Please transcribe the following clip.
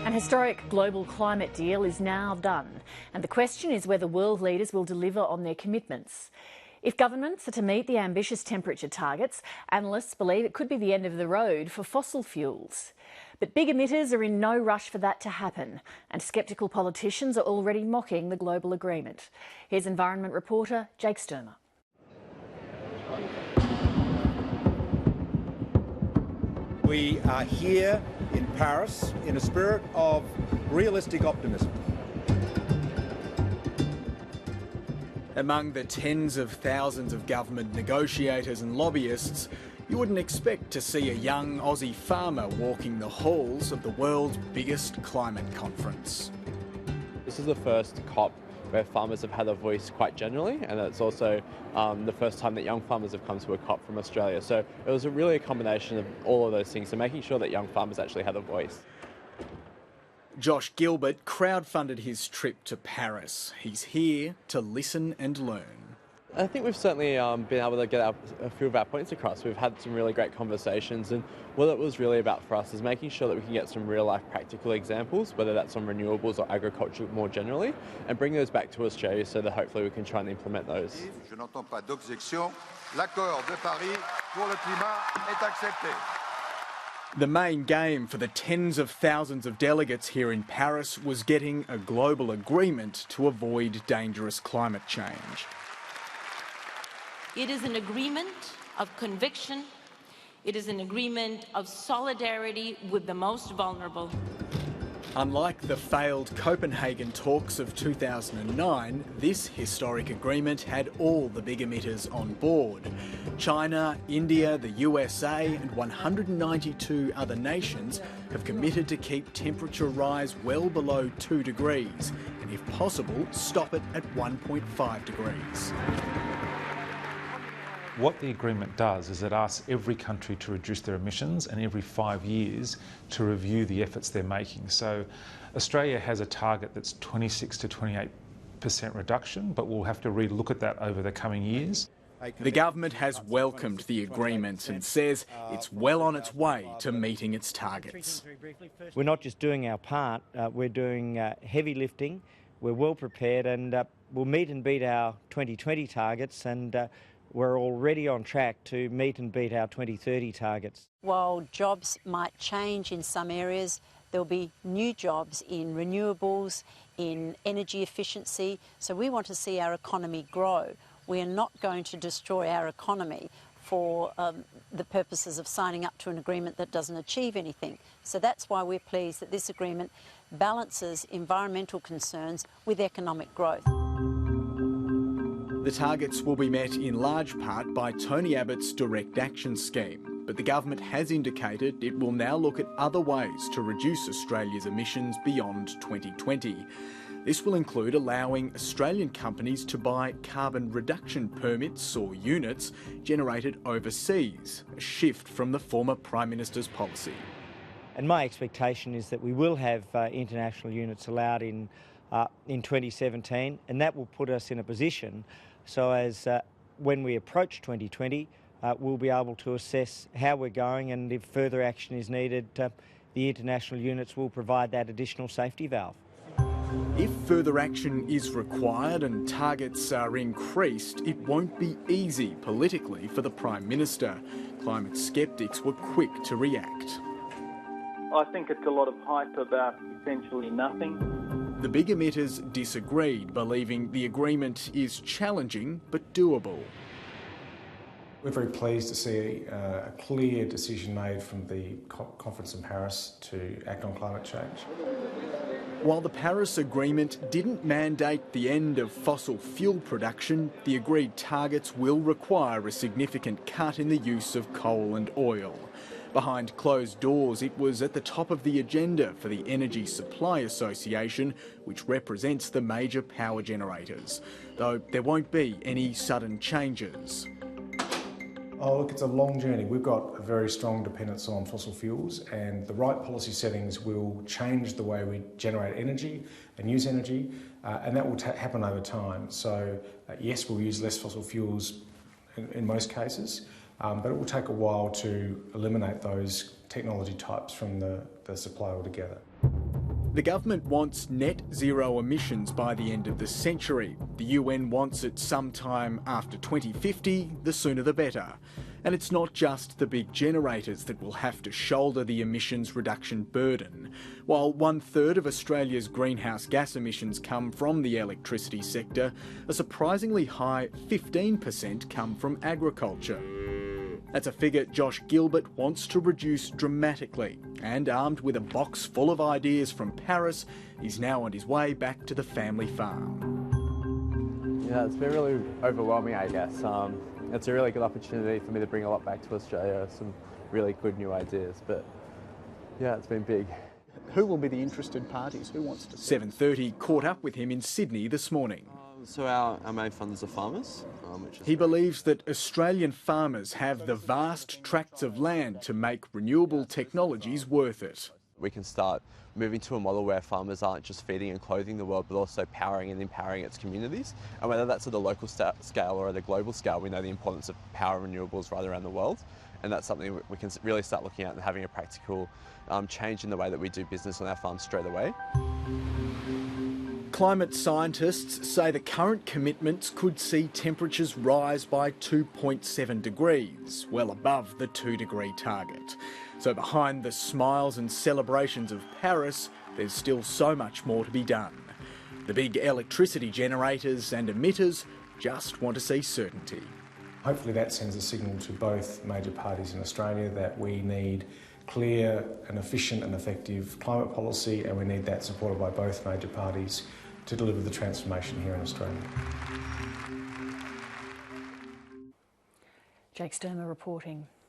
An historic global climate deal is now done, and the question is whether world leaders will deliver on their commitments. If governments are to meet the ambitious temperature targets, analysts believe it could be the end of the road for fossil fuels. But big emitters are in no rush for that to happen, and sceptical politicians are already mocking the global agreement. Here's environment reporter Jake Sturmer. We are here in Paris in a spirit of realistic optimism. Among the tens of thousands of government negotiators and lobbyists, you wouldn't expect to see a young Aussie farmer walking the halls of the world's biggest climate conference. This is the first COP where farmers have had a voice quite generally, and it's also the first time that young farmers have come to a COP from Australia. So it was really a combination of all of those things, so making sure that young farmers actually had a voice. Josh Gilbert crowdfunded his trip to Paris. He's here to listen and learn. I think we've certainly been able to get a few of our points across. We've had some really great conversations, and what it was really about for us is making sure that we can get some real-life practical examples, whether that's on renewables or agriculture more generally, and bring those back to Australia so that hopefully we can try and implement those. Je n'entends pas d'objection. L'accord de Paris pour le climat est accepté. The main game for the tens of thousands of delegates here in Paris was getting a global agreement to avoid dangerous climate change. It is an agreement of conviction. It is an agreement of solidarity with the most vulnerable. Unlike the failed Copenhagen talks of 2009, this historic agreement had all the big emitters on board. China, India, the USA and 192 other nations have committed to keep temperature rise well below 2 degrees and, if possible, stop it at 1.5 degrees. What the agreement does is it asks every country to reduce their emissions and every 5 years to review the efforts they're making. So Australia has a target that's 26 to 28% reduction, but we'll have to re-look at that over the coming years. The government has welcomed the agreement and says it's well on its way to meeting its targets. We're not just doing our part, we're doing heavy lifting, we're well prepared, and we'll meet and beat our 2020 targets, and we're already on track to meet and beat our 2030 targets. While jobs might change in some areas, there'll be new jobs in renewables, in energy efficiency, so we want to see our economy grow. We are not going to destroy our economy for the purposes of signing up to an agreement that doesn't achieve anything. So that's why we're pleased that this agreement balances environmental concerns with economic growth. The targets will be met in large part by Tony Abbott's Direct Action Scheme, but the government has indicated it will now look at other ways to reduce Australia's emissions beyond 2020. This will include allowing Australian companies to buy carbon reduction permits or units generated overseas, a shift from the former Prime Minister's policy. And my expectation is that we will have international units allowed in 2017, and that will put us in a position so as when we approach 2020, we'll be able to assess how we're going, and if further action is needed, the international units will provide that additional safety valve. If further action is required and targets are increased, it won't be easy politically for the Prime Minister. Climate sceptics were quick to react. I think it's a lot of hype about essentially nothing. The big emitters disagreed, believing the agreement is challenging but doable. We're very pleased to see a clear decision made from the conference in Paris to act on climate change. While the Paris Agreement didn't mandate the end of fossil fuel production, the agreed targets will require a significant cut in the use of coal and oil. Behind closed doors, it was at the top of the agenda for the Energy Supply Association, which represents the major power generators, though there won't be any sudden changes. Oh, look, it's a long journey. We've got a very strong dependence on fossil fuels, and the right policy settings will change the way we generate energy and use energy, and that will happen over time. So, yes, we'll use less fossil fuels in most cases, but it will take a while to eliminate those technology types from the supply altogether. The government wants net zero emissions by the end of the century. The UN wants it sometime after 2050, the sooner the better. And it's not just the big generators that will have to shoulder the emissions reduction burden. While 1/3 of Australia's greenhouse gas emissions come from the electricity sector, a surprisingly high 15% come from agriculture. That's a figure Josh Gilbert wants to reduce dramatically. And armed with a box full of ideas from Paris, he's now on his way back to the family farm. Yeah, it's been really overwhelming, I guess. It's a really good opportunity for me to bring a lot back to Australia, some really good new ideas, but yeah, it's been big. Who will be the interested parties? Who wants to... 7:30 caught up with him in Sydney this morning. So our main funders are farmers. He believes that Australian farmers have the vast tracts of land to make renewable technologies worth it. We can start moving to a model where farmers aren't just feeding and clothing the world, but also powering and empowering its communities. And whether that's at a local scale or at a global scale, we know the importance of power renewables right around the world. And that's something we can really start looking at and having a practical change in the way that we do business on our farms straight away. Climate scientists say the current commitments could see temperatures rise by 2.7 degrees, well above the 2-degree target. So behind the smiles and celebrations of Paris, there's still so much more to be done. The big electricity generators and emitters just want to see certainty. Hopefully that sends a signal to both major parties in Australia that we need clear and efficient and effective climate policy, and we need that supported by both major parties to deliver the transformation here in Australia. Jake Sturmer reporting.